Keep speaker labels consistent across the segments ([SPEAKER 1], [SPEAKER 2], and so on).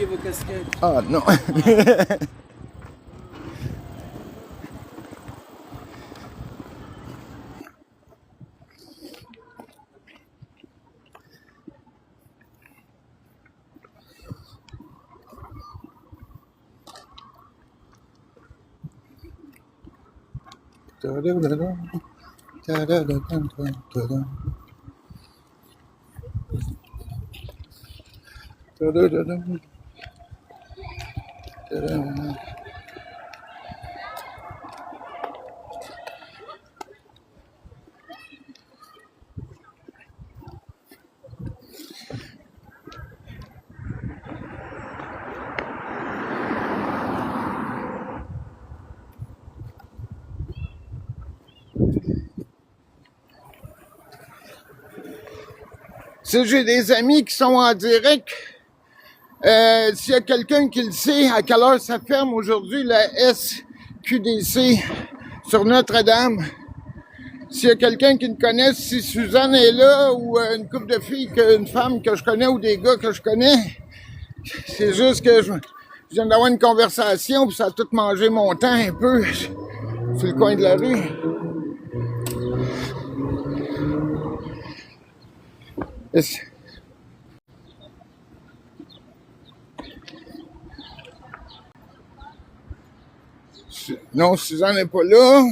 [SPEAKER 1] oublié vos casquettes.
[SPEAKER 2] Ah non. Si j'ai des amis qui sont en direct, s'il y a quelqu'un qui le sait, à quelle heure ça ferme aujourd'hui, la SQDC sur Notre-Dame. S'il y a quelqu'un qui me connaît, si Suzanne est là, ou une couple de filles, une femme que je connais, ou des gars que je connais, c'est juste que je viens d'avoir une conversation, puis ça a tout mangé mon temps un peu sur le coin de la rue. Non, Suzanne n'est pas là.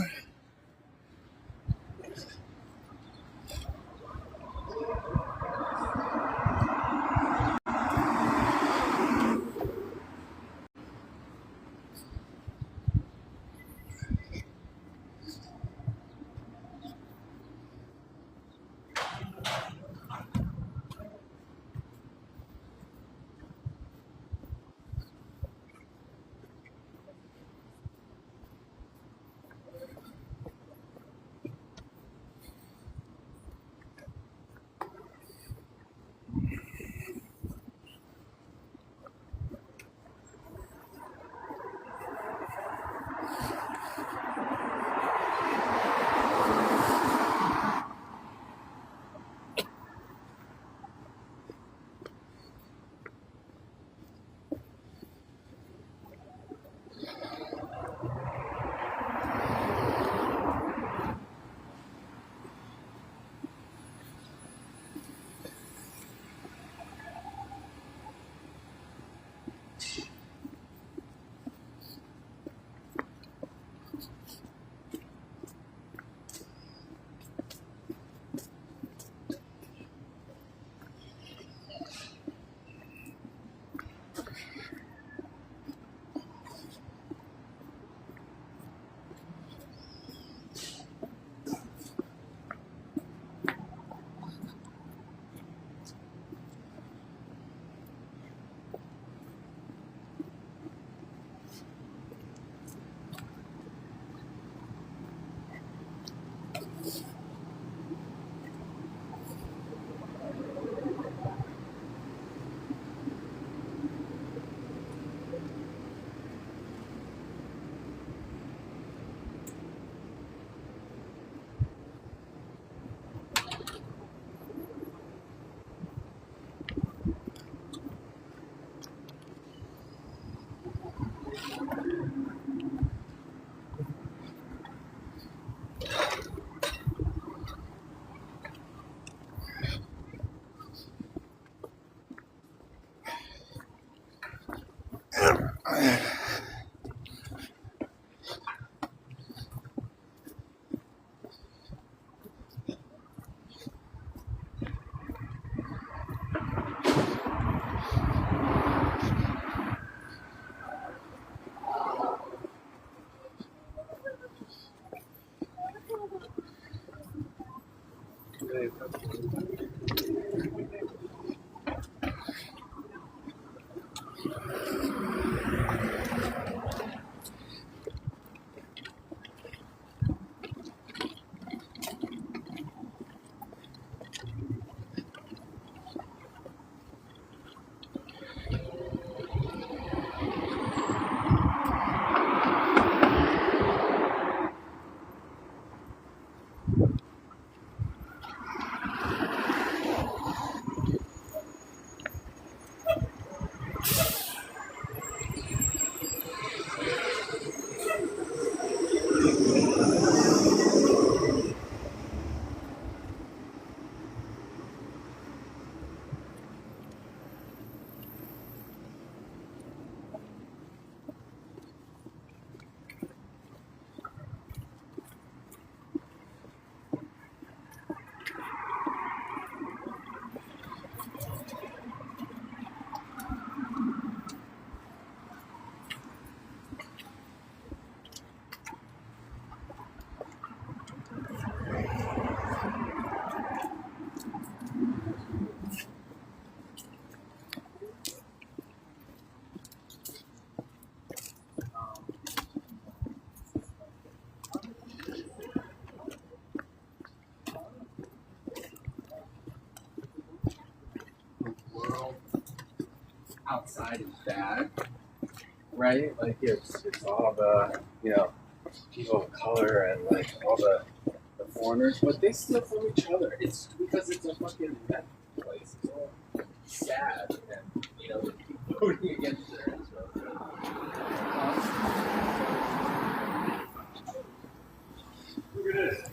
[SPEAKER 1] outside is bad, right? Like it's all the people of color and like all the foreigners, but they steal from each other. It's because it's a fucking meth place. It's all sad, and they keep voting against it. Look at this.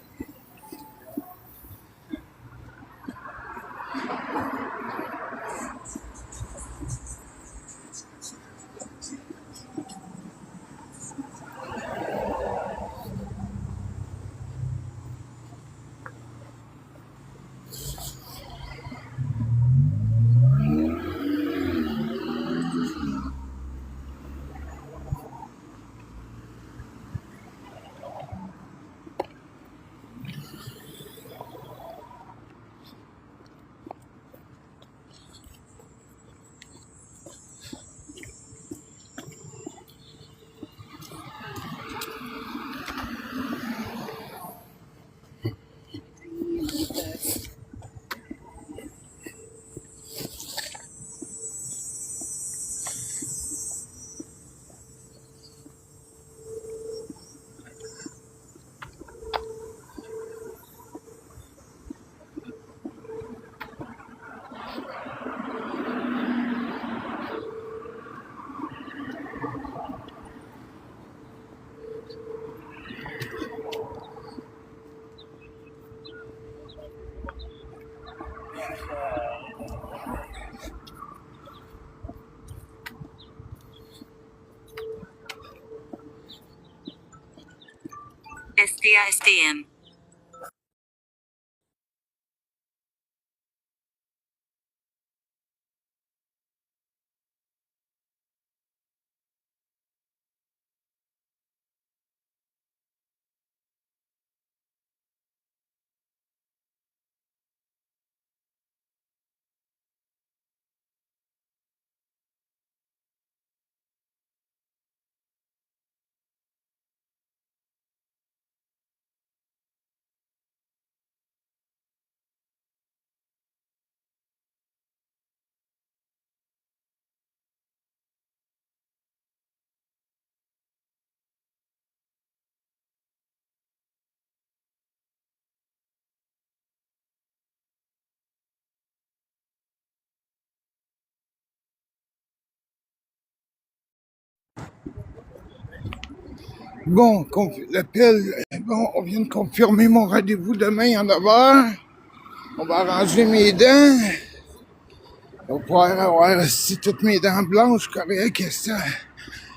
[SPEAKER 3] SDM.
[SPEAKER 2] Bon, l'appel, bon, on vient de confirmer mon rendez-vous demain à 9h. On va arranger mes dents. On va pouvoir avoir si toutes mes dents blanches, correct. Ça,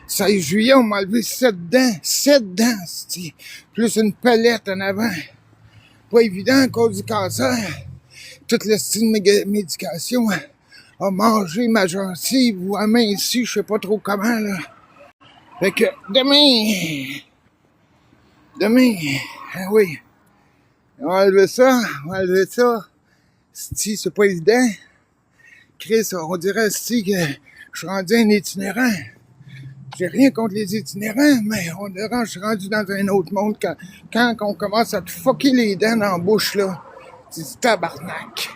[SPEAKER 2] 16 juillet, on m'a enlevé 7 dents. 7 dents, c'est plus une palette en avant. Pas évident à cause du cancer. Toute le style de médication a mangé ma gencive ou à main ici, je sais pas trop comment, là. Fait que demain, ah oui, on va enlever ça. Si, c'est pas évident. Chris, on dirait si que je suis rendu un itinérant. J'ai rien contre les itinérants, mais on dirait que je suis rendu dans un autre monde quand on commence à te fucker les dents dans la bouche, là. C'est du tabarnak.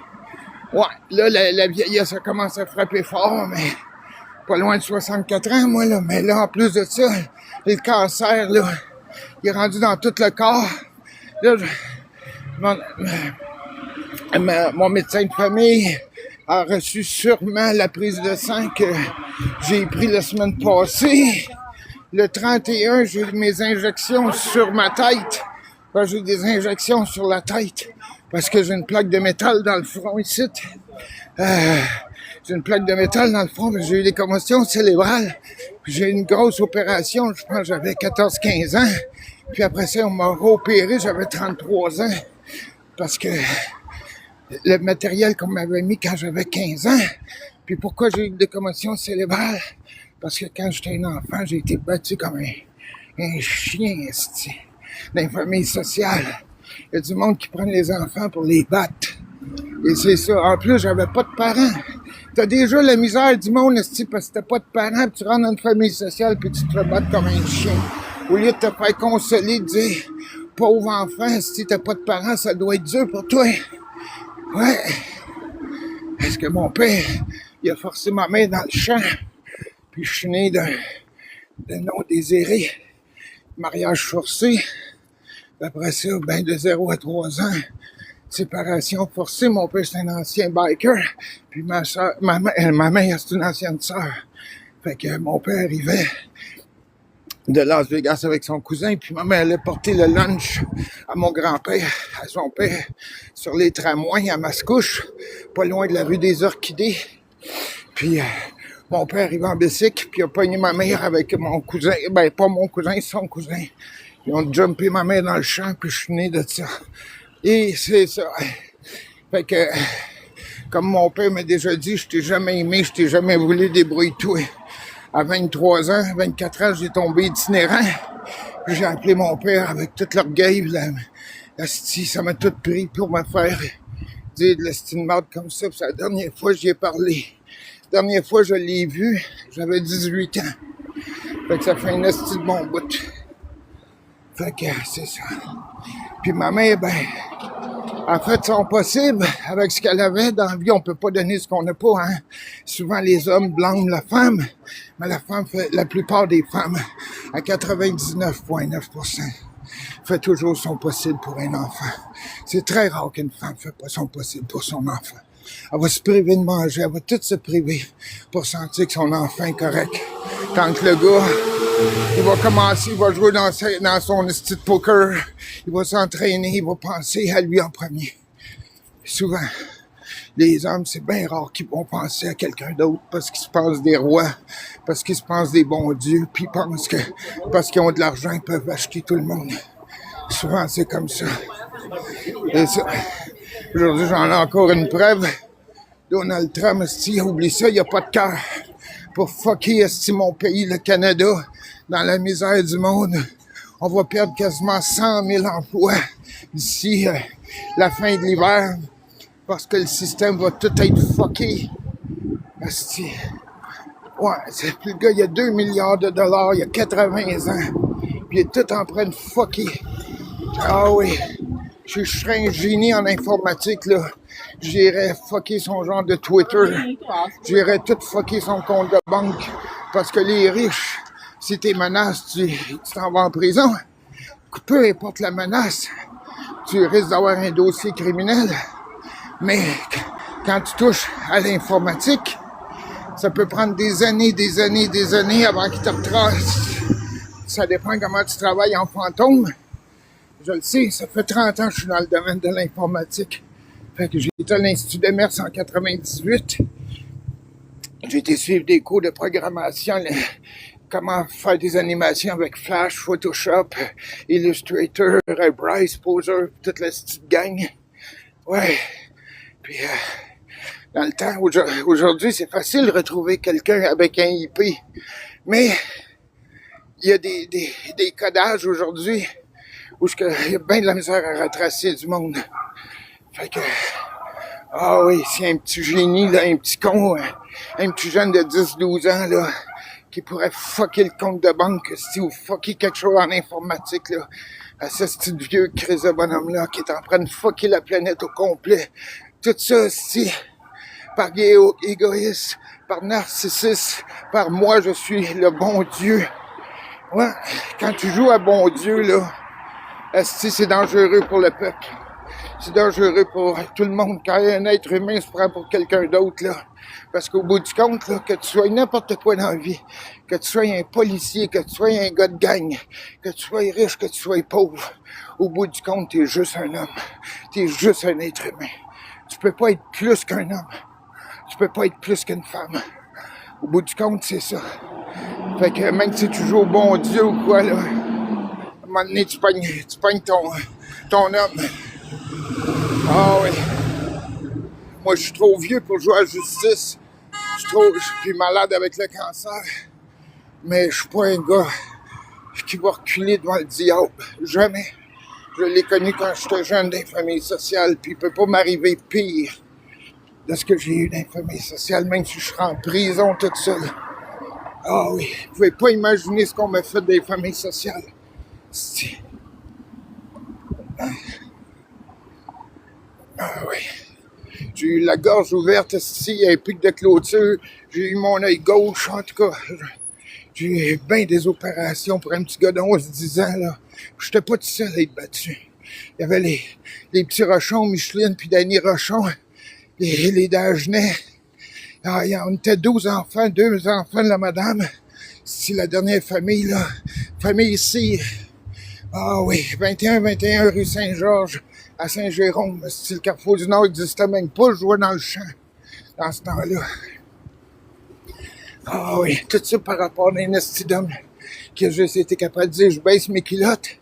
[SPEAKER 2] Ouais, là, la vieillesse, ça commence à frapper fort, mais pas loin de 64 ans, moi, là. Mais là, en plus de ça, le cancer, là, il est rendu dans tout le corps. Là, mon médecin de famille a reçu sûrement la prise de sang que j'ai pris la semaine passée. Le 31, j'ai eu mes injections sur ma tête. Enfin, j'ai eu des injections sur la tête parce que j'ai une plaque de métal dans le front ici. J'ai une plaque de métal dans le front, j'ai eu des commotions cérébrales. J'ai eu une grosse opération, je pense que j'avais 14-15 ans. Puis après ça, on m'a opéré, j'avais 33 ans. Parce que le matériel qu'on m'avait mis quand j'avais 15 ans. Puis pourquoi j'ai eu des commotions cérébrales? Parce que quand j'étais un enfant, j'ai été battu comme un chien, dans une famille sociale. Il y a du monde qui prend les enfants pour les battre. Et c'est ça. En plus, j'avais pas de parents. T'as déjà la misère du monde, parce que t'as pas de parents, puis tu rentres dans une famille sociale, puis tu te fais battre comme un chien. Au lieu de te faire consoler, de dire, pauvre enfant, si t'as pas de parents, ça doit être dur pour toi. Ouais. Parce que mon père, il a forcé ma mère dans le champ. Puis je suis né d'un non désiré, mariage forcé. Après ça, ben de 0 à 3 ans, séparation forcée. Mon père, c'est un ancien biker. Puis ma mère, c'est une ancienne sœur. Fait que mon père arrivait de Las Vegas avec son cousin, puis ma mère allait porter le lunch à mon grand-père, à son père, sur les tramways à Mascouche, pas loin de la rue des Orchidées. Puis mon père arrivait en bicycle, puis il a pogné ma mère avec mon cousin, ben pas mon cousin, son cousin. Ils ont jumpé ma mère dans le champ, puis je suis né de ça. Et c'est ça. Fait que, comme mon père m'a déjà dit, je t'ai jamais aimé, je t'ai jamais voulu débrouiller-toi. À 23 ans, 24 ans, j'ai tombé itinérant. J'ai appelé mon père avec tout l'orgueil. Ça m'a tout pris pour me faire dire de l'estime marde comme ça. Puis c'est la dernière fois que j'y ai parlé. La dernière fois que je l'ai vu, j'avais 18 ans. Fait que ça fait un esti de bon bout. Fait que c'est ça. Puis ma mère, ben, a fait son possible avec ce qu'elle avait dans la vie. On peut pas donner ce qu'on n'a pas, hein. Souvent, les hommes blâment la femme, mais la femme fait, la plupart des femmes, à 99,9%, fait toujours son possible pour un enfant. C'est très rare qu'une femme fait pas son possible pour son enfant. Elle va se priver de manger, elle va tout se priver pour sentir que son enfant est correct. Tant que le gars, il va commencer, il va jouer dans son style de poker, il va s'entraîner, il va penser à lui en premier. Souvent, les hommes, c'est bien rare qu'ils vont penser à quelqu'un d'autre parce qu'ils se pensent des rois, parce qu'ils se pensent des bons dieux, puis ils pensent que parce qu'ils ont de l'argent, ils peuvent acheter tout le monde. Souvent, c'est comme ça. Et ça, aujourd'hui, j'en ai encore une preuve. Donald Trump, oublie ça, il n'y a pas de cœur. Pour fucker mon pays, le Canada, dans la misère du monde. On va perdre quasiment 100 000 emplois d'ici la fin de l'hiver parce que le système va tout être fucké. Asti. Ouais, le gars, il y a 2 milliards de dollars, il y a 80 ans, puis il est tout en train de fucker. Ah oui, je serais un génie en informatique, là. J'irais fucker son genre de Twitter. J'irais tout fucker son compte de banque. Parce que les riches, si t'es menaces, tu t'en vas en prison. Peu importe la menace, tu risques d'avoir un dossier criminel. Mais quand tu touches à l'informatique, ça peut prendre des années avant qu'ils te retracent. Ça dépend comment tu travailles en fantôme. Je le sais, ça fait 30 ans que je suis dans le domaine de l'informatique. Fait que j'ai été à l'Institut d'Emers en 98. J'ai été suivre des cours de programmation, comment faire des animations avec Flash, Photoshop, Illustrator, Bryce, Poser, toute la petite gang. Ouais. Puis, dans le temps, aujourd'hui, c'est facile de retrouver quelqu'un avec un IP. Mais, il y a des codages aujourd'hui où il y a bien de la misère à retracer du monde. Fait que, ah oui, c'est un petit génie, là, un petit con, un petit jeune de 10-12 ans, là, qui pourrait fucker le compte de banque, ou fucker quelque chose en informatique, là. Ça, c'est ce vieux crise de bonhomme-là qui est en train de fucker la planète au complet. Tout ça, c'est par égoïsme, par narcissisme, par moi, je suis le bon Dieu. Ouais, quand tu joues à bon Dieu, là, c'est dangereux pour le peuple. C'est dangereux pour tout le monde. Quand un être humain se prend pour quelqu'un d'autre, là. Parce qu'au bout du compte, là, que tu sois n'importe quoi dans la vie, que tu sois un policier, que tu sois un gars de gang, que tu sois riche, que tu sois pauvre, au bout du compte, t'es juste un homme. T'es juste un être humain. Tu peux pas être plus qu'un homme. Tu peux pas être plus qu'une femme. Au bout du compte, c'est ça. Fait que même si tu joues au bon Dieu ou quoi, là, à un moment donné, tu pognes ton homme. Ah oui. Moi, je suis trop vieux pour jouer à la justice. Je suis malade avec le cancer. Mais je suis pas un gars qui va reculer devant le diable. Jamais. Je l'ai connu quand j'étais jeune d'infamie sociale, puis il peut pas m'arriver pire de ce que j'ai eu d'infamie sociale, même si je serais en prison toute seule. Ah oui. Vous pouvez pas imaginer ce qu'on m'a fait d'infamie sociale. Ah oui. J'ai eu la gorge ouverte, ici, un pic de clôture. J'ai eu mon œil gauche, en tout cas. J'ai eu bien des opérations pour un petit gars de 11-10 ans, là. J'étais pas tout seul à être battu. Il y avait les petits Rochons, Micheline puis Danny Rochon, les Dagenais. On était 12 enfants, 2 enfants de la madame. C'est la dernière famille, là. Famille ici. Ah oui, 21 rue Saint-Georges, à Saint-Jérôme. Si le Carrefour du Nord n'existait même pas, je jouais dans le champ, dans ce temps-là. Ah oui, tout ça par rapport à un esti d'homme que j'ai été capable de dire, je baisse mes culottes,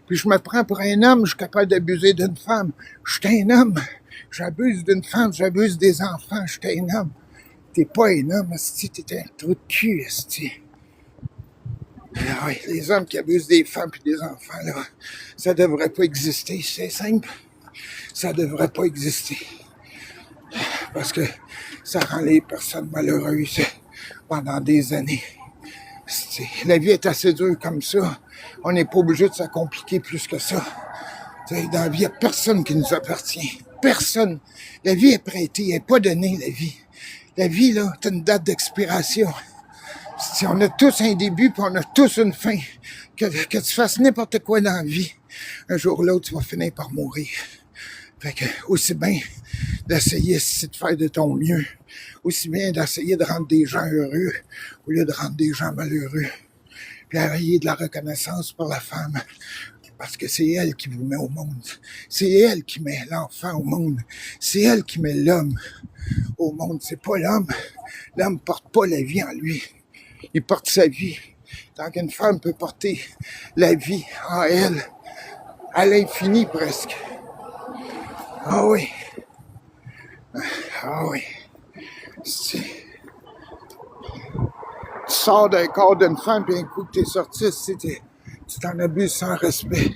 [SPEAKER 2] puis je me prends pour un homme, je suis capable d'abuser d'une femme. Je suis un homme. J'abuse d'une femme, j'abuse des enfants, je suis un homme. T'es pas un homme, esti, t'es un trou de cul, esti. Ah oui, les hommes qui abusent des femmes et des enfants, là, ça devrait pas exister, c'est simple. Ça devrait pas exister. Parce que ça rend les personnes malheureuses pendant des années. La vie est assez dure comme ça. On n'est pas obligé de se compliquer plus que ça. Dans la vie, il n'y a personne qui nous appartient. Personne. La vie est prêtée, elle n'est pas donnée, la vie. La vie, là, t'as une date d'expiration. On a tous un début, puis on a tous une fin. Que tu fasses n'importe quoi dans la vie, un jour ou l'autre, tu vas finir par mourir. Fait que, aussi bien d'essayer de faire de ton mieux, aussi bien d'essayer de rendre des gens heureux, au lieu de rendre des gens malheureux. Puis ayez de la reconnaissance pour la femme, parce que c'est elle qui vous met au monde. C'est elle qui met l'enfant au monde. C'est elle qui met l'homme au monde. C'est pas l'homme. L'homme porte pas la vie en lui. Il porte sa vie. Tant qu'une femme peut porter la vie en elle, à l'infini presque. Ah oui. Ah oui. Tu sors d'un corps d'une femme, puis un coup que t'es sorti, tu t'en abuses sans respect.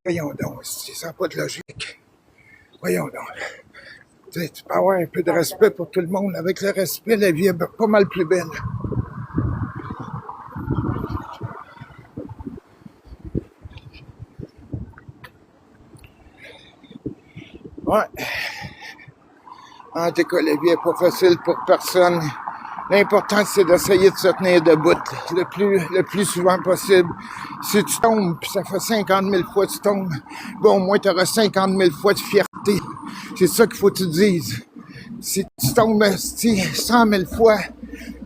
[SPEAKER 2] Voyons donc, ça n'a pas de logique. Voyons donc. Tu peux avoir un peu de respect pour tout le monde. Avec le respect, la vie est pas mal plus belle. Ouais. En tout cas, la vie est pas facile pour personne. L'important, c'est d'essayer de se tenir debout le plus souvent possible. Si tu tombes, puis ça fait 50 000 fois que tu tombes, bon, au moins, tu auras 50 000 fois de fierté. C'est ça qu'il faut que tu dises. Si tu tombes 100 000 fois,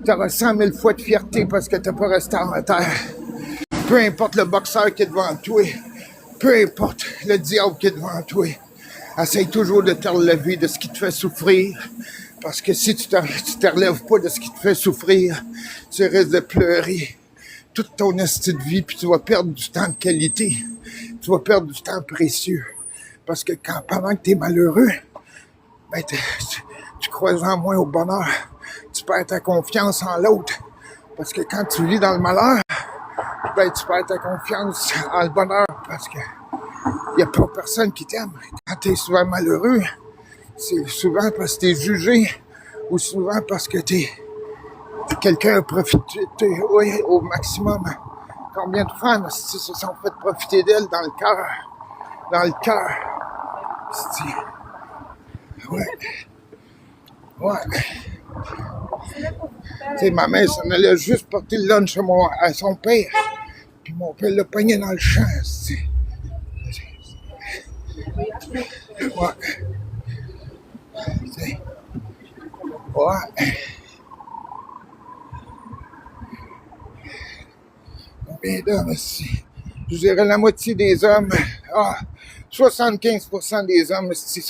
[SPEAKER 2] tu auras 100 000 fois de fierté parce que tu n'as pas resté en terre. Peu importe le boxeur qui est devant toi, peu importe le diable qui est devant toi, essaye toujours de te relever de ce qui te fait souffrir. Parce que si tu te relèves pas de ce qui te fait souffrir, tu risques de pleurer toute ton esti de vie, puis tu vas perdre du temps de qualité. Tu vas perdre du temps précieux. Parce que pendant que tu es malheureux, ben tu crois en moins au bonheur. Tu perds ta confiance en l'autre. Parce que quand tu vis dans le malheur, ben tu perds ta confiance en le bonheur. Parce que il n'y a pas personne qui t'aime. Quand tu es souvent malheureux, c'est souvent parce que tu es jugé ou souvent parce que quelqu'un a profité au maximum. Combien de femmes se sont fait profiter d'elle dans le cœur? Dans le cœur. Ouais. Ouais. Tu sais, ma mère s'en allait juste porter le lunch à son père. Puis mon père l'a pogné dans le champ. Ouais. Ouais. Combien d'hommes ici? Je dirais la moitié des hommes, 75% des hommes ici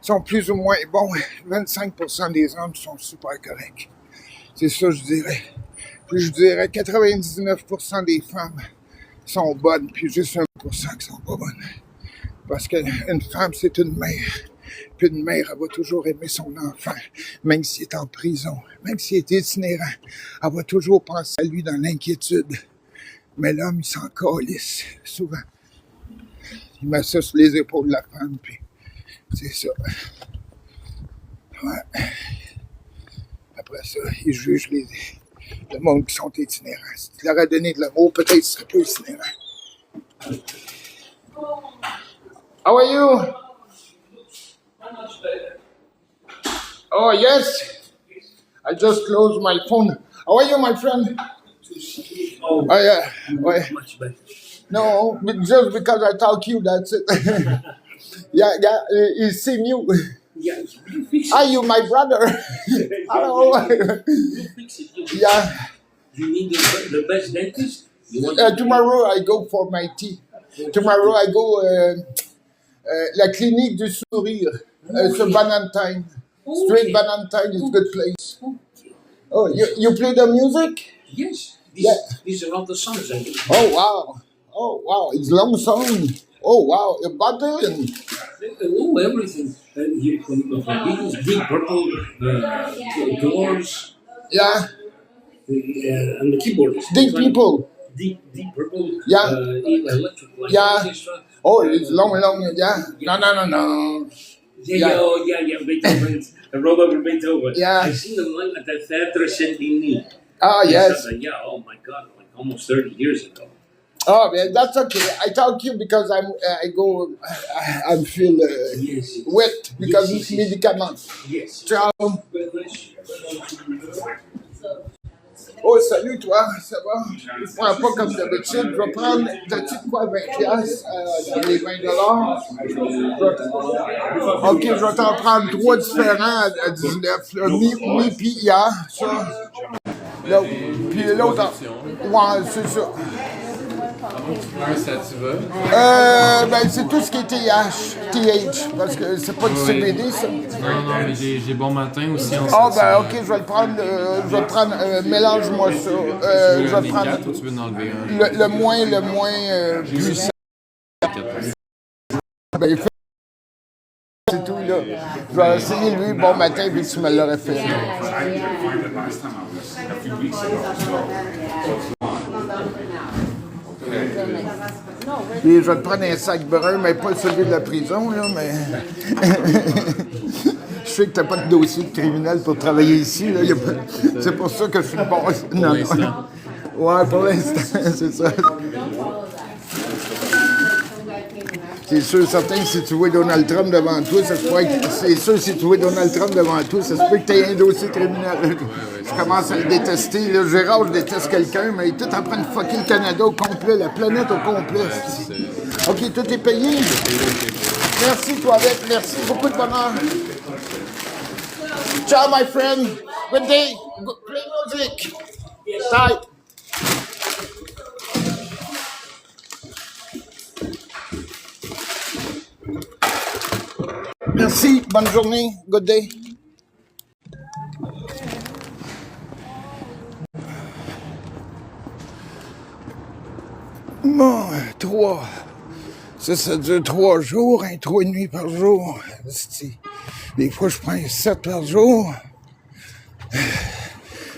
[SPEAKER 2] sont plus ou moins bons. 25% des hommes sont super corrects. C'est ça, je dirais. Puis je dirais 99% des femmes sont bonnes, puis juste 1% qui sont pas bonnes. Parce qu'une femme, c'est une mère. Puis une mère, elle va toujours aimer son enfant, même s'il est en prison, même s'il est itinérant. Elle va toujours penser à lui dans l'inquiétude. Mais l'homme, il s'en calisse, souvent. Il met ça sur les épaules de la femme, puis c'est ça. Ouais. Après ça, il juge le monde qui sont itinérants. Si tu leur as donné de l'amour, peut-être qu'ils seraient pas itinérants. How are you? Oh, yes. I just closed my phone. How are you, my friend?
[SPEAKER 4] Oh,
[SPEAKER 2] Yeah. Ouais.
[SPEAKER 4] much better.
[SPEAKER 2] No, just because I talk you, that's it. Yeah, it's same you.
[SPEAKER 4] Yeah, you fix it.
[SPEAKER 2] Are you my brother? Hello.
[SPEAKER 4] You fix it.
[SPEAKER 2] Yeah.
[SPEAKER 4] You need the best dentist. You want
[SPEAKER 2] Tomorrow I go for my tea. Tomorrow I go la clinique du sourire. Sur Banantine. Street Banantine is a good place. Oh, you play the music?
[SPEAKER 4] Yes.
[SPEAKER 2] Yeah.
[SPEAKER 4] These are all the songs I do.
[SPEAKER 2] Oh wow. Oh wow. It's long song. Oh wow. A button.
[SPEAKER 4] Oh, everything. Beatles, Deep Purple, Doors,
[SPEAKER 2] Yeah.
[SPEAKER 4] and the keyboardist.
[SPEAKER 2] Deep people.
[SPEAKER 4] Deep Purple.
[SPEAKER 2] Yeah.
[SPEAKER 4] Electric Light
[SPEAKER 2] Yeah.
[SPEAKER 4] Orchestra.
[SPEAKER 2] Oh, it's long. Yeah. No.
[SPEAKER 4] Yeah, Beethoven. I wrote over Beethoven.
[SPEAKER 2] Yeah.
[SPEAKER 4] I seen them live at the Theatre Saint-Denis.
[SPEAKER 2] Ah, yes.
[SPEAKER 4] Yeah, oh my God, like almost 30 years ago.
[SPEAKER 2] Oh man, that's okay. I talk you because I feel
[SPEAKER 4] Yes.
[SPEAKER 2] wet because
[SPEAKER 4] Yes.
[SPEAKER 2] médicaments.
[SPEAKER 4] Yes.
[SPEAKER 2] Ciao. Oh, salut toi, ça va? Je prends pas comme d'habitude. Je vais prendre, t'as-tu de quoi, 20 piastres, dans les 20 dollars? Ok, je vais t'en prendre 3 différents à 19. Là. Mi puis hier, ça. Là, puis l'autre, ouais, c'est ça.
[SPEAKER 1] Un sativa.
[SPEAKER 2] Ben, c'est tout ce qui est TH, parce que c'est pas du CBD, ça.
[SPEAKER 1] Non, mais j'ai bon matin aussi en
[SPEAKER 2] Ah,
[SPEAKER 1] sativa.
[SPEAKER 2] ben, ok, je vais le prendre, mélange-moi ça.
[SPEAKER 1] Tu veux
[SPEAKER 2] Je
[SPEAKER 1] un
[SPEAKER 2] vais prendre
[SPEAKER 1] N4 ou tu veux en enlever un?
[SPEAKER 2] le moins puissant. Ben, c'est tout, là. Je vais essayer lui, bon matin, puis tu me l'aurais fait. Puis je vais te prendre un sac brun, mais pas celui de la prison, là, mais... Je sais que t'as pas de dossier de criminel pour travailler ici, là. C'est pour ça que je suis bon.
[SPEAKER 1] Pour l'instant.
[SPEAKER 2] Ouais, pour l'instant, c'est ça. C'est sûr, certain, si tu vois Donald Trump devant toi, ça se pourrait que... C'est sûr, si tu vois Donald Trump devant toi, ça se peut que tu aies un dossier criminel. Je commence à le détester. Là. Gérard, je déteste quelqu'un, mais il est tout en train de fucker le Canada au complet, la planète au complet. OK, tout est payé. Merci, toilette. Merci. Beaucoup de bonheur. Ciao, my friend. Good day. Play music. Bye. Merci, bonne journée, good day. Bon, 3. Ça dure 3 jours, 3,5 par jour. Des fois, je prends 7 par jour.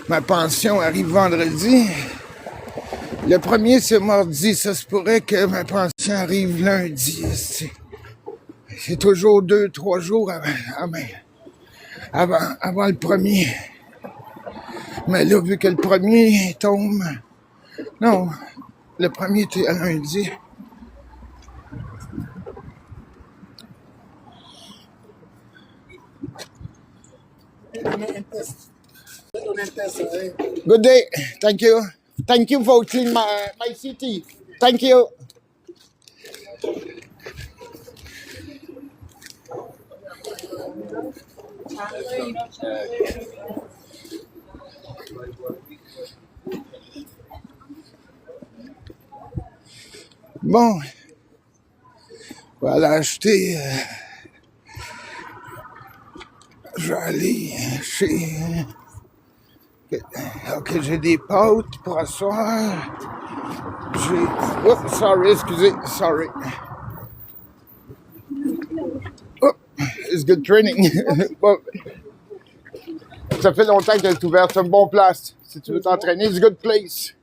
[SPEAKER 2] Ma pension arrive vendredi. Le premier, c'est mardi. Ça se pourrait que ma pension arrive lundi. C'est toujours 2-3 jours avant le premier. Mais là, vu que le premier tombe... Non, le premier était à lundi. Good day. Thank you. Thank you for cleaning my city. Thank you. Bon, voilà, acheter. Je vais aller chez. Ok, j'ai des pâtes pour asseoir. Oh, sorry, excusez, sorry. Oh, it's good training. Bon. Ça fait longtemps qu'elle est ouverte, c'est une bonne place. Si tu veux t'entraîner, it's a good place.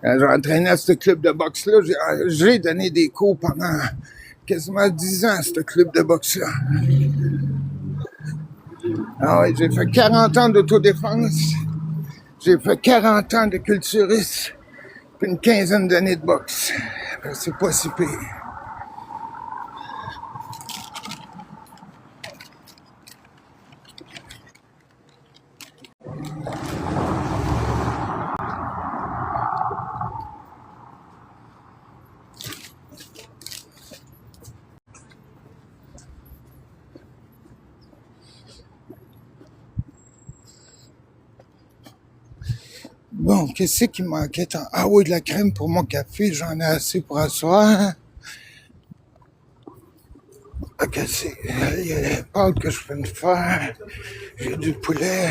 [SPEAKER 2] J'ai entraîné à ce club de boxe-là. J'ai donné des cours pendant quasiment 10 ans à ce club de boxe-là. Ah oui, j'ai fait 40 ans d'autodéfense. J'ai fait 40 ans de culturiste. Puis une quinzaine d'années de boxe. c'est pas si pire. Bon, qu'est-ce qui manquait? Ah oui, de la crème pour mon café, j'en ai assez pour asseoir. Ok, il y a les pâtes que je peux me faire. J'ai du poulet.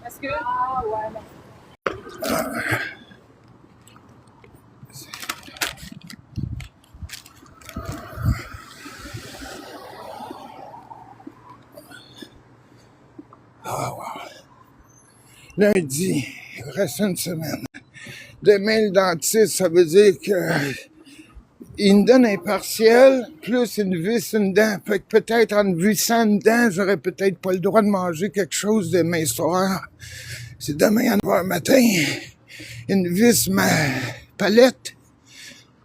[SPEAKER 5] Parce que. Ah ouais.
[SPEAKER 2] Lundi, il reste une semaine. Demain, le dentiste, ça veut dire que il me donne un partiel, plus une vis, une dent. Fait que peut-être en vissant une dent, j'aurais peut-être pas le droit de manger quelque chose demain soir. C'est demain à 9h matin. Une vis, ma palette.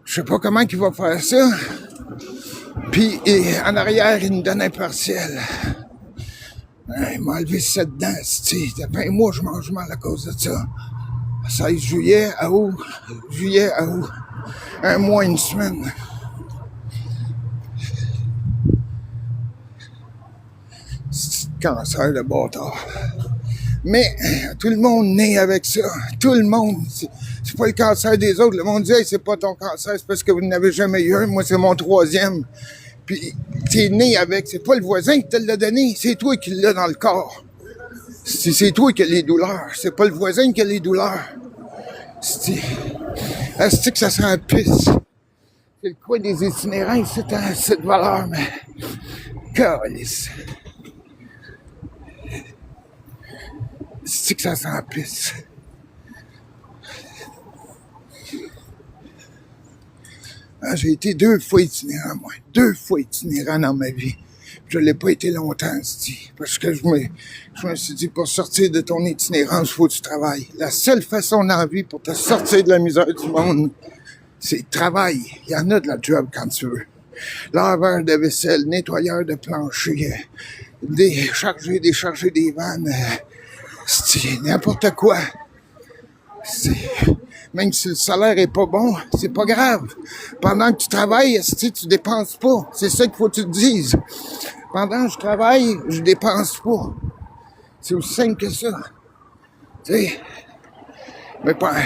[SPEAKER 2] Je sais pas comment il va faire ça. Puis en arrière, il me donne un partiel. Il m'a enlevé 7 dents, c'ti. Ça fait un mois que je mange mal à cause de ça. 16 juillet à août. Juillet à août. Un mois, une semaine. C'est cancer de bâtard. Mais tout le monde naît avec ça. Tout le monde. C'est pas le cancer des autres. Le monde dit hey, c'est pas ton cancer, c'est parce que vous n'avez jamais eu un. Moi, c'est mon 3e. Puis t'es né avec. C'est pas le voisin qui te l'a donné. C'est toi qui l'as dans le corps. C'est toi qui as les douleurs. C'est pas le voisin qui a les douleurs. Est-ce que ça sent la pisse? C'est le coin des itinérants, c'est cette valeur, mais. Calice. C'est que ça sent la pisse. Ah, j'ai été 2 fois itinérant, moi. 2 fois itinérant dans ma vie. Je l'ai pas été longtemps, parce que je me suis dit, pour sortir de ton itinérance, il faut que tu travailles. La seule façon dans la vie pour te sortir de la misère du monde, c'est le travail. Il y en a de la job quand tu veux. Laveur de vaisselle, nettoyeur de plancher, décharger des vannes, c'est n'importe quoi. Même si le salaire est pas bon, c'est pas grave. Pendant que tu travailles, tu dépenses pas. C'est ça qu'il faut que tu te dises. Pendant que je travaille, je dépense pas. C'est aussi simple que ça. Tu sais. Mais pas.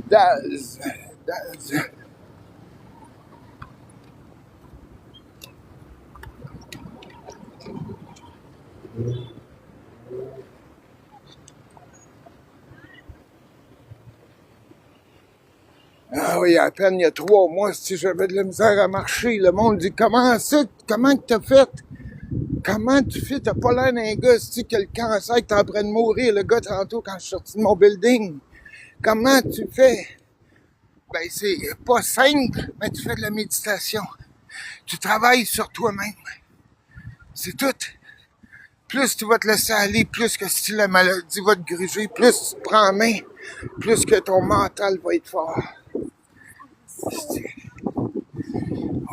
[SPEAKER 2] Daz. Ah oui, à peine il y a 3 mois, si j'avais de la misère à marcher, le monde dit comment ça, comment que t'as fait? Comment tu fais? T'as pas l'air d'un gars, si que le cancer que t'es en train de mourir, le gars tantôt quand je suis sorti de mon building. Comment tu fais? Ben c'est pas simple, mais tu fais de la méditation. Tu travailles sur toi-même. C'est tout. Plus tu vas te laisser aller, plus que si la maladie va te gruger, plus tu te prends en main, plus que ton mental va être fort.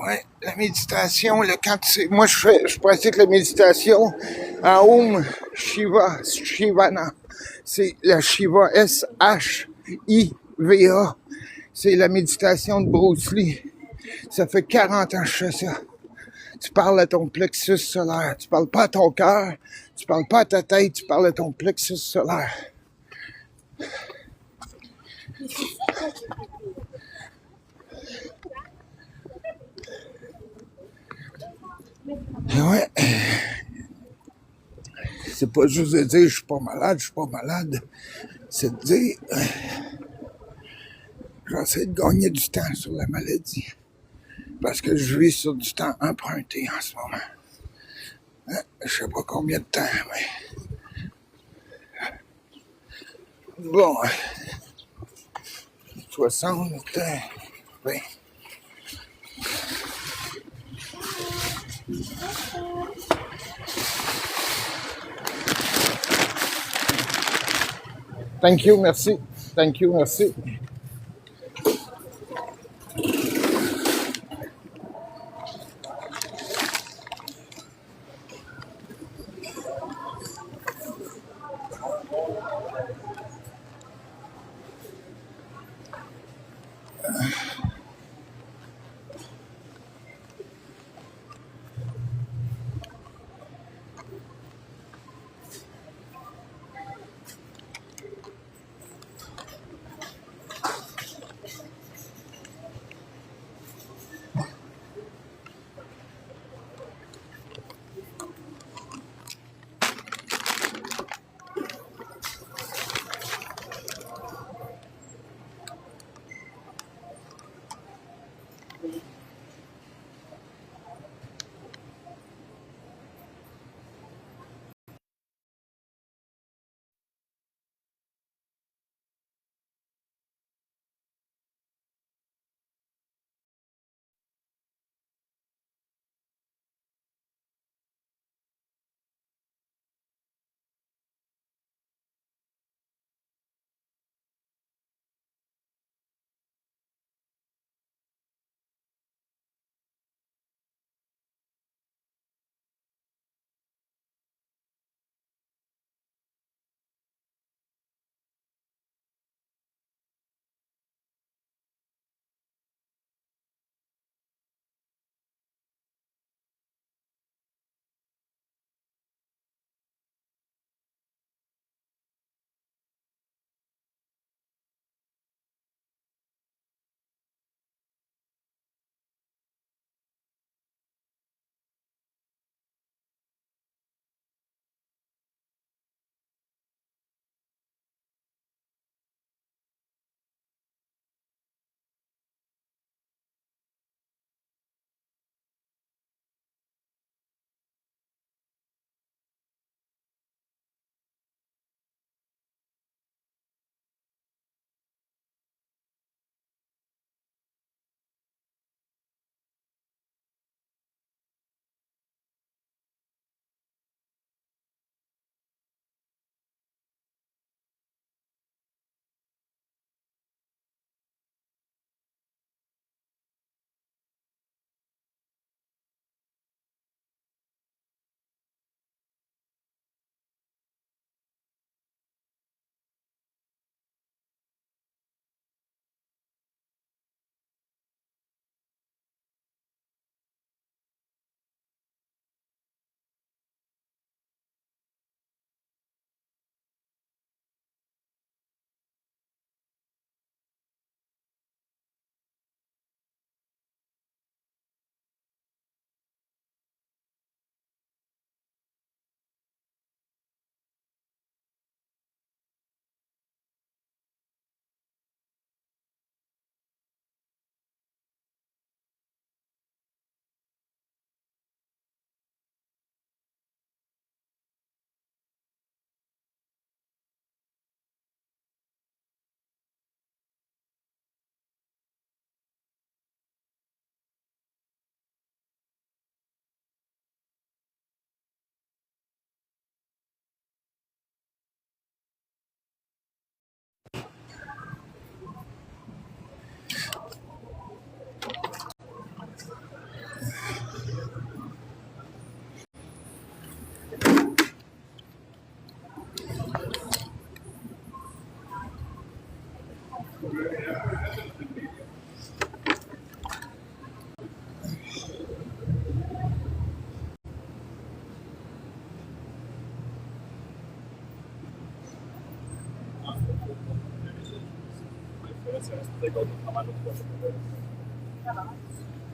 [SPEAKER 2] Ouais, la méditation, moi je pratique la méditation à Om Shivana. C'est la Shiva, S-H-I-V-A. C'est la méditation de Bruce Lee. Ça fait 40 ans que je fais ça. Tu parles à ton plexus solaire. Tu parles pas à ton cœur. Tu parles pas à ta tête. Tu parles à ton plexus solaire. Ouais. c'est pas juste de dire je suis pas malade. C'est de dire j'essaie de gagner du temps sur la maladie. Parce que je vis sur du temps emprunté en ce moment. Je sais pas combien de temps, mais... Bon, 60, 20. Thank you, merci. Thank you, merci.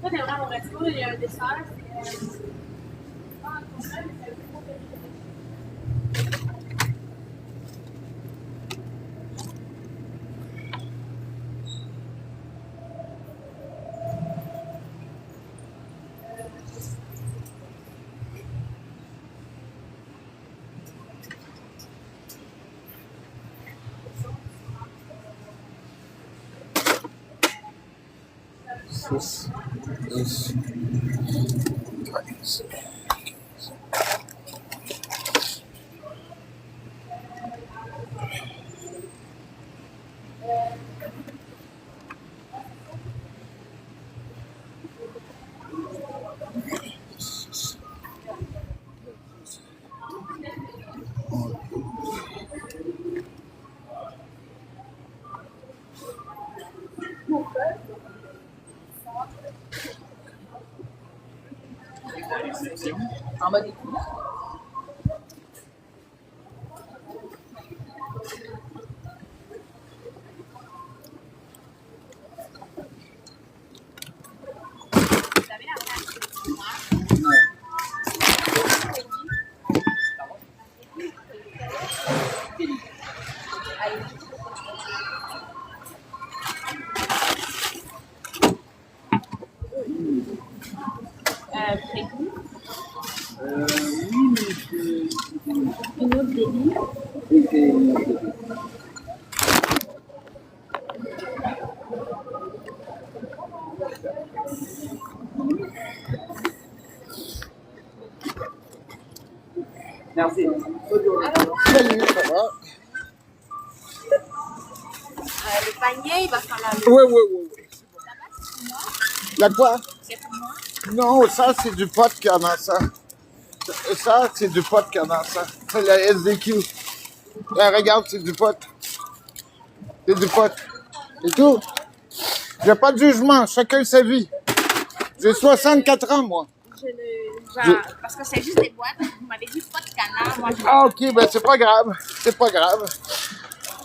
[SPEAKER 5] Toi, t'es vraiment au resto, il y a un dessert.
[SPEAKER 2] 6, 10, 13.
[SPEAKER 5] En bas des coups. Prévu.
[SPEAKER 1] Oui, mais
[SPEAKER 5] Une autre délit.
[SPEAKER 1] Merci.
[SPEAKER 2] Salut, ça va?
[SPEAKER 5] Le panier, il va falloir le.
[SPEAKER 2] Oui, oui, oui, oui. La quoi?
[SPEAKER 5] C'est pour moi.
[SPEAKER 2] Non, ça, c'est du pot qu'il y a dans ça. Ça, c'est du pot qu'il y a dans ça. C'est la SDQ. Là, regarde, c'est du pot. C'est du pot. C'est tout. J'ai pas de jugement. Chacun sa vie. J'ai 64 ans, moi.
[SPEAKER 5] Parce que c'est juste des boîtes. Vous m'avez dit pas de canard. Moi, je...
[SPEAKER 2] Ah, OK, ben c'est pas grave. C'est pas grave.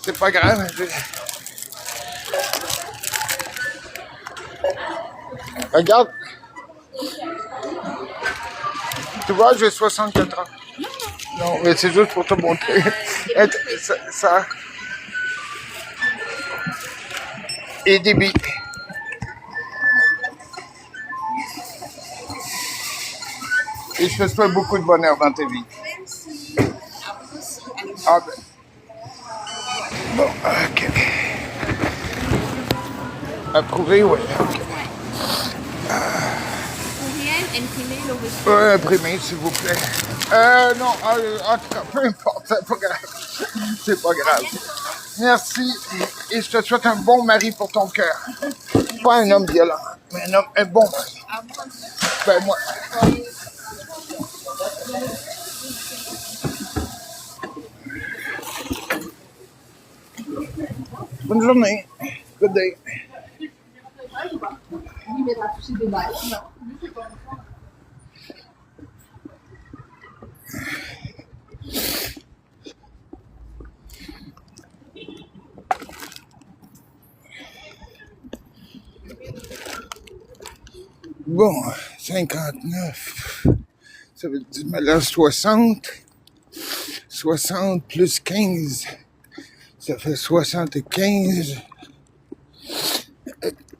[SPEAKER 2] C'est pas grave. Regarde. Tu vois, j'ai 64 ans. Non, mais c'est juste pour te montrer. Ça. Et des billes. Et je te souhaite beaucoup de bonheur dans ta vie. Ah ben. Bon, OK. Approuvé, oui. OK.
[SPEAKER 5] Courriel, imprimer le reçu.
[SPEAKER 2] Imprimé, s'il vous plaît. Non, en tout cas, peu importe, c'est pas grave. C'est pas grave. Merci, et je te souhaite un bon mari pour ton cœur. Pas un homme violent, mais un bon mari. Ben, moi. Bonne journée. Good day. Bon, 59, ça veut dire, mais là, 60. 60 plus 15, ça fait 75.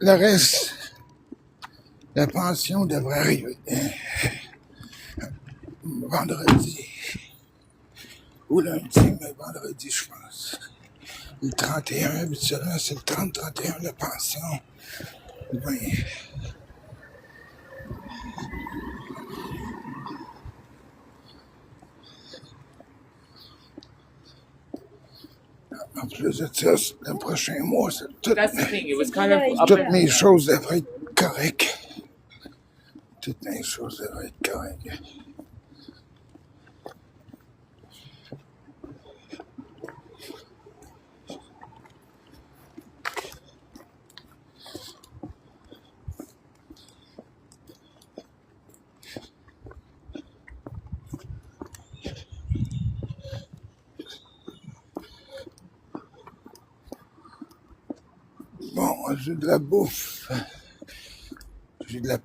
[SPEAKER 2] Le reste, la pension devrait arriver vendredi. Ou lundi, mais vendredi, je pense. Le 31, habituellement, c'est le 30-31, la pension. Ben, en plus de ça, le prochain mois, toutes mes choses devraient être correctes. Toutes mes choses devraient être correctes. Bon, j'ai de la bouffe. J'ai de la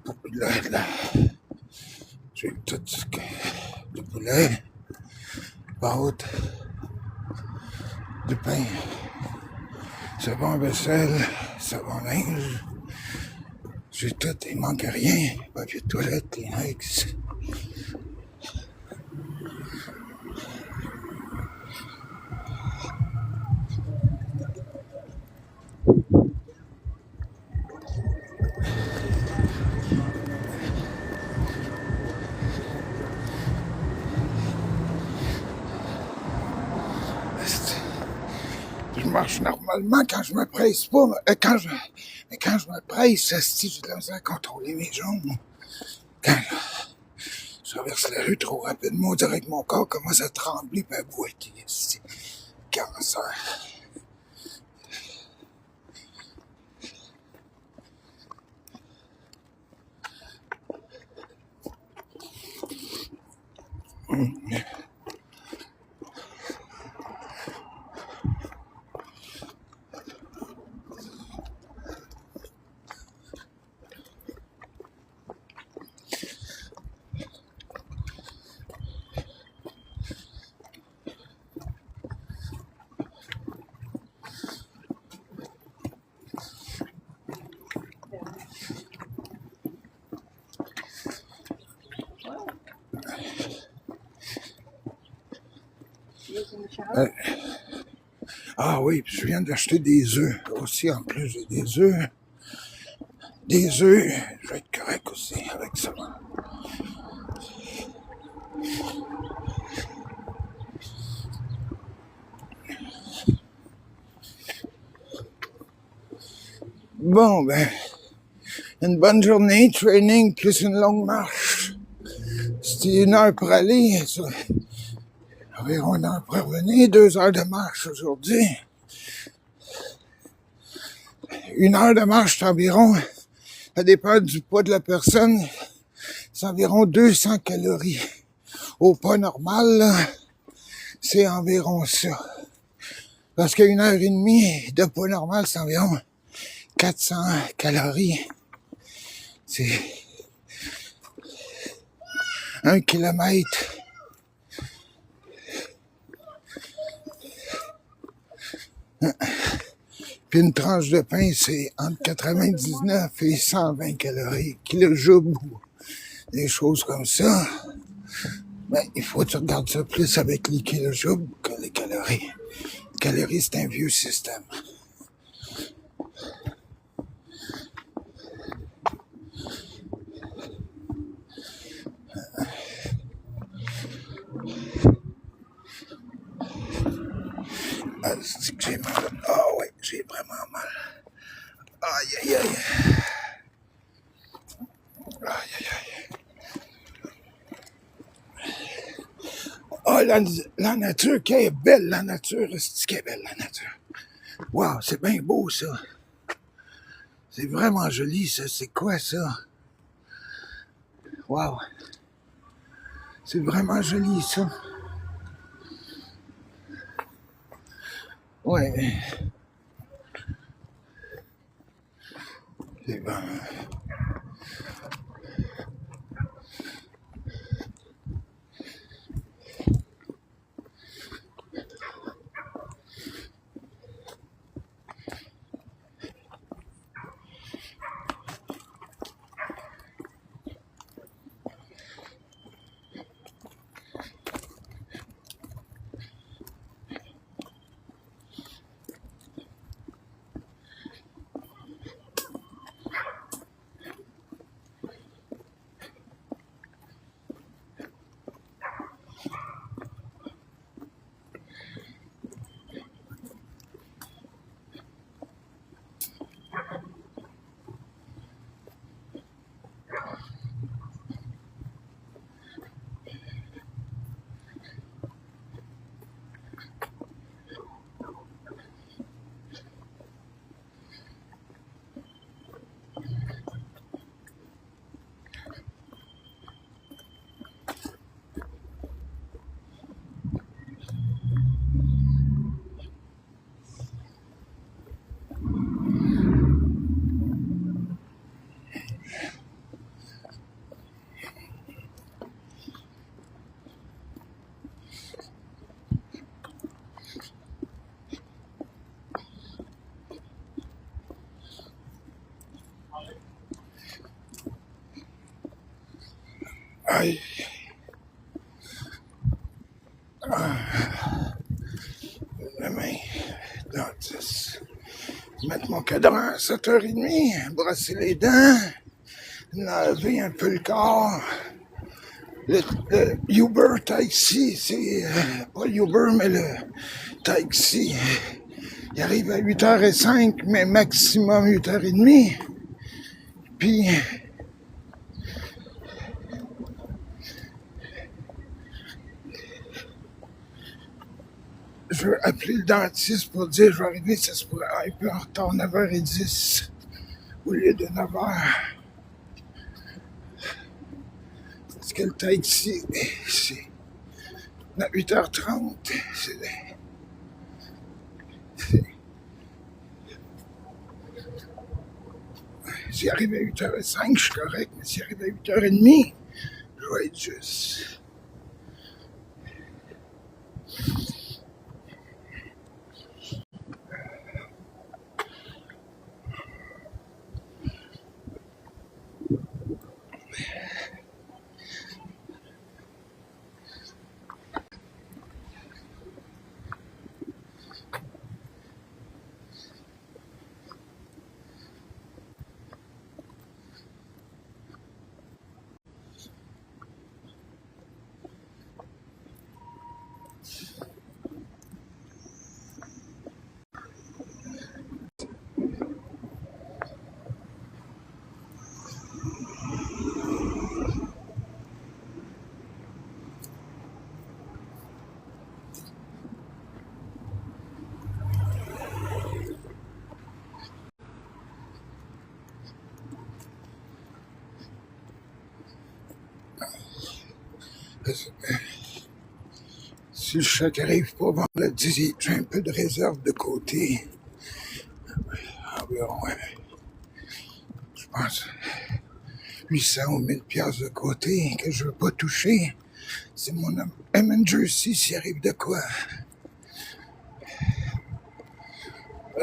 [SPEAKER 2] j'ai tout ce que... Du poulet, pâte, du pain, savon vaisselle, savon linge. J'ai tout, il manque rien. Papier de toilette, Kleenex. Je marche normalement quand je me presse pas. Quand je me presse, j'ai de la misère à contrôler mes jambes. Quand je traverse la rue trop rapidement, on dirait que mon corps commence à trembler et à boiter. C'est cancer. Ah oui, puis je viens d'acheter des œufs aussi. En plus, j'ai des œufs. Des œufs, je vais être correct aussi avec ça. Bon, ben, une bonne journée, training plus une longue marche. C'était 1 heure pour aller, ça. Environ 1 heure pour revenir, 2 heures de marche aujourd'hui. 1 heure de marche, c'est environ, ça dépend du poids de la personne, c'est environ 200 calories. Au poids normal, là, c'est environ ça. Parce qu'à 1h30 de poids normal, c'est environ 400 calories. C'est 1 kilomètre. Puis une tranche de pain, c'est entre 99 et 120 calories. Kilojoule, des choses comme ça. Ben, il faut que tu regardes ça plus avec les kilojoules que les calories. Les calories, c'est un vieux système. Ah, c'est que j'ai mal. Ah oui, j'ai vraiment mal. Aïe, aïe, aïe. Aïe, aïe, aïe. Oh, la nature, qu'elle est belle, la nature. C'est qu'elle est belle, la nature. Wow, c'est bien beau, ça. C'est vraiment joli, ça. C'est quoi, ça? Wow. C'est vraiment joli, ça. Ouais. C'est bon. Aïe. La main. Dentiste. Mettre mon cadran à 7h30. Brosser les dents. Laver un peu le corps. Le Uber Taxi, c'est pas Uber, mais le taxi. Il arrive à 8h05, mais maximum 8h30. Puis, je veux appeler le dentiste pour dire je vais arriver, ça se pourrait un peu en retard, 9h10 au lieu de 9h. Parce que le taxi, c'est à 8h30. S'il arrive à 8h05, je suis correct, mais s'il arrive à 8h30, je vais être juste. Si le chèque arrive pas vendredi, j'ai un peu de réserve de côté. Environ, je pense, 800 ou 1000 piastres de côté que je veux pas toucher. C'est mon emergency s'il arrive de quoi.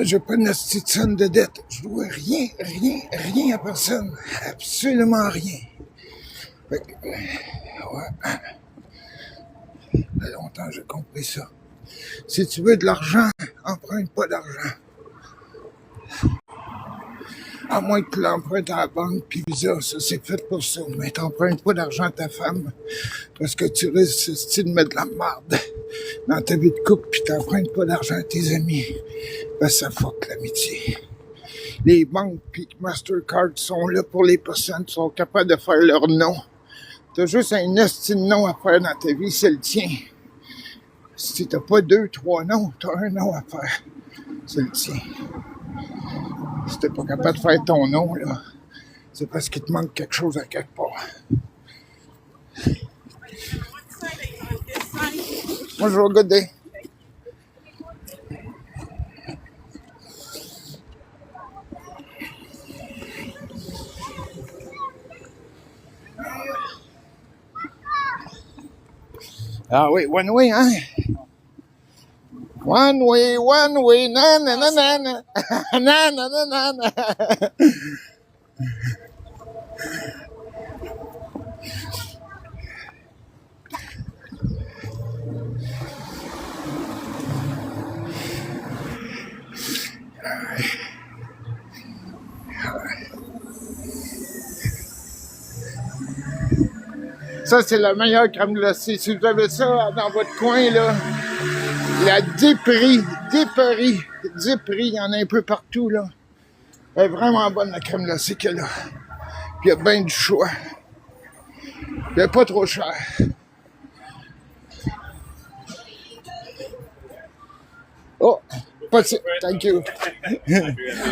[SPEAKER 2] J'ai pas une petite somme de dette. Je dois rien à personne. Absolument rien. Fait que, ouais. Il y a longtemps que j'ai compris ça. Si tu veux de l'argent, emprunte pas d'argent. À moins que tu l'empruntes à la banque puis Visa, ça c'est fait pour ça. Mais t'empruntes pas d'argent à ta femme parce que tu risques de mettre de la merde dans ta vie de couple puis t'empruntes pas d'argent à tes amis. Ben ça fuck l'amitié. Les banques puis Mastercard sont là pour les personnes qui sont capables de faire leur nom. T'as juste un esti de nom à faire dans ta vie, c'est le tien. Si t'as pas 2, 3 noms, t'as un nom à faire. C'est le tien. Si t'es pas capable de faire ton nom, là, c'est parce qu'il te manque quelque chose à quelque part. Moi, je vais regarder. Ah oui, one way, hein? One way, na na na na na, na na na na na. Ça, c'est la meilleure crème glacée. Si vous avez ça dans votre coin, là, la Dipperie, il y en a un peu partout, là. Elle est vraiment bonne, la crème glacée qu'elle a. Puis il y a bien du choix. Elle est pas trop cher. Oh, thank you.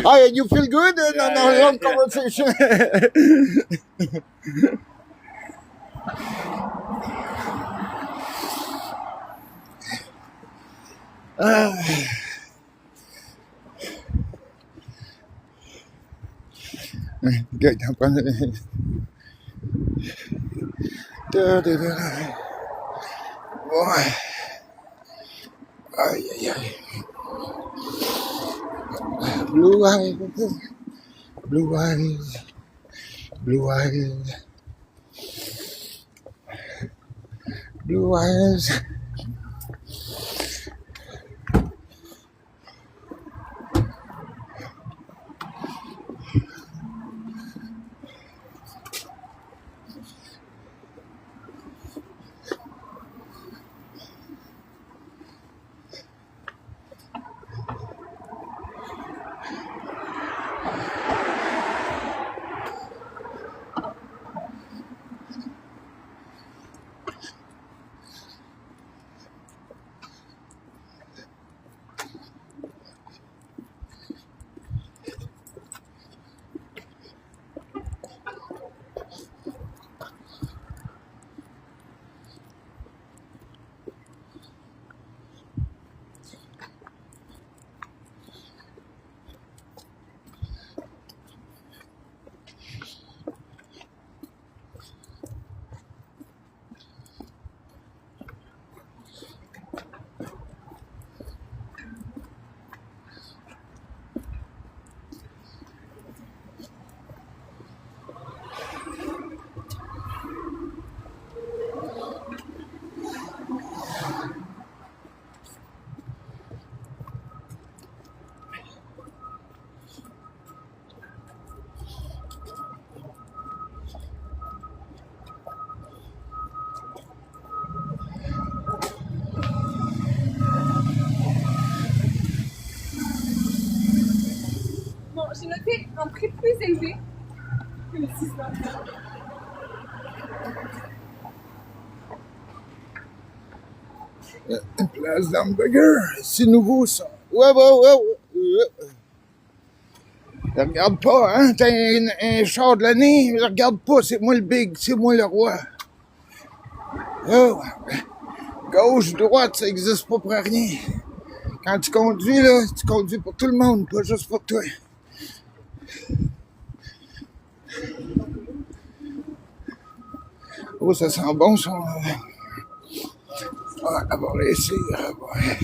[SPEAKER 2] Ah, you feel good? No, long conversation. Good. Ouais. Aïe. Blue eyes. Blue eyes.
[SPEAKER 5] prix plus élevé que le 6 dollars.
[SPEAKER 2] Une place d'hamburger. C'est nouveau, ça. Ouais. Regarde pas, hein? T'as un char de l'année. Regarde pas, c'est moi le big, c'est moi le roi. Oh. Gauche, droite, ça existe pas pour rien. Quand tu conduis, là, tu conduis pour tout le monde, pas juste pour toi. Oh, ça sent bon, ça. Ah, on va laisser. Ouais.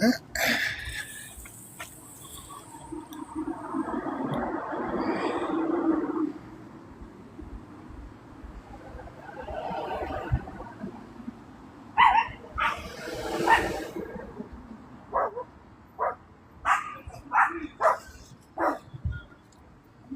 [SPEAKER 2] Hein?